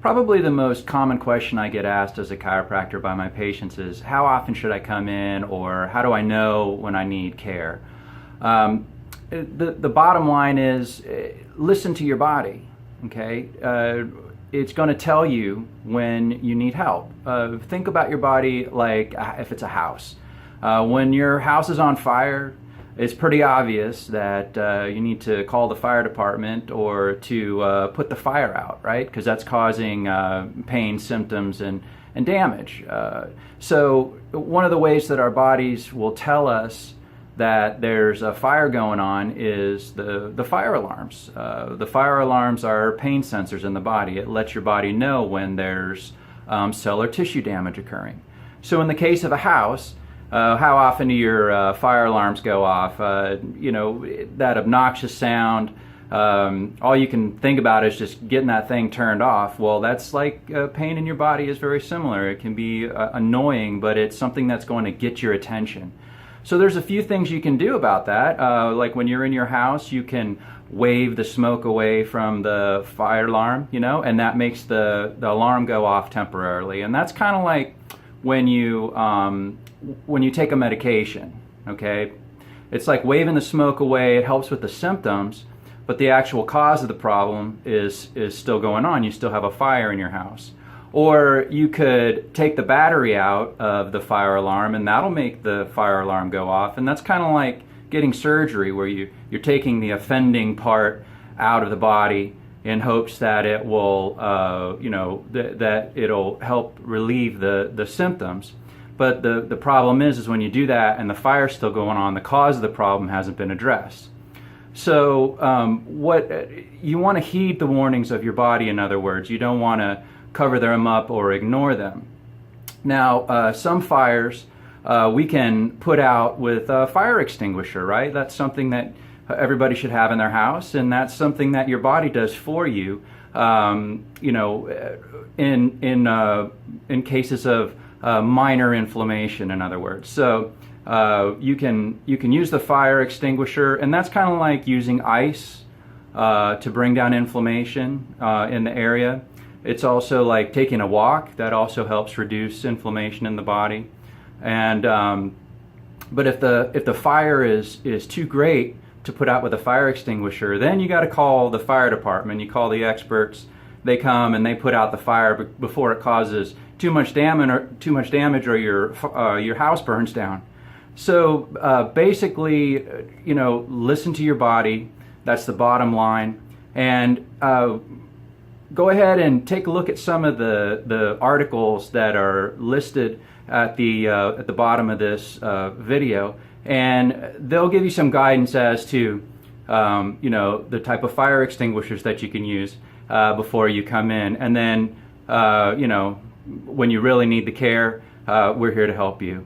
Probably the most common question I get asked as a chiropractor by my patients is, how often should I come in, or how do I know when I need care? The bottom line is, listen to your body, okay? It's going to tell you when you need help. Think about your body like if it's a house. When your house is on fire, it's pretty obvious that you need to call the fire department or to put the fire out, right? Because that's causing pain, symptoms, and damage. So one of the ways that our bodies will tell us that there's a fire going on is the fire alarms. The fire alarms are pain sensors in the body. It lets your body know when there's cell or tissue damage occurring. So in the case of a house, how often do your fire alarms go off? You know, that obnoxious sound, all you can think about is just getting that thing turned off. Well, that's like pain in your body is very similar. It can be annoying, but it's something that's going to get your attention. So there's a few things you can do about that. Like when you're in your house, you can wave the smoke away from the fire alarm, you know, and that makes the alarm go off temporarily. And that's kind of like when you take a medication, okay? It's like waving the smoke away. It helps with the symptoms, but the actual cause of the problem is still going on. You still have a fire in your house. Or you could take the battery out of the fire alarm, and that'll make the fire alarm go off. And that's kind of like getting surgery, where you're taking the offending part out of the body in hopes that it will, you know, that it'll help relieve the symptoms. But the problem is when you do that and the fire's still going on, the cause of the problem hasn't been addressed. So what you want to heed the warnings of your body. In other words, you don't want to cover them up or ignore them. Now, some fires we can put out with a fire extinguisher, right? That's something that everybody should have in their house, and that's something that your body does for you. You know, in cases of minor inflammation, in other words. So you can use the fire extinguisher, and that's kind of like using ice to bring down inflammation in the area. It's also like taking a walk. That also helps reduce inflammation in the body. And but if the fire is too great to put out with a fire extinguisher, then you got to call the fire department. You call the experts. They come and they put out the fire before it causes too much damage, or your house burns down. So basically, you know, listen to your body. That's the bottom line. And go ahead and take a look at some of the articles that are listed at the bottom of this video, and they'll give you some guidance as to you know, the type of fire extinguishers that you can use before you come in. And then you know, when you really need the care, we're here to help you.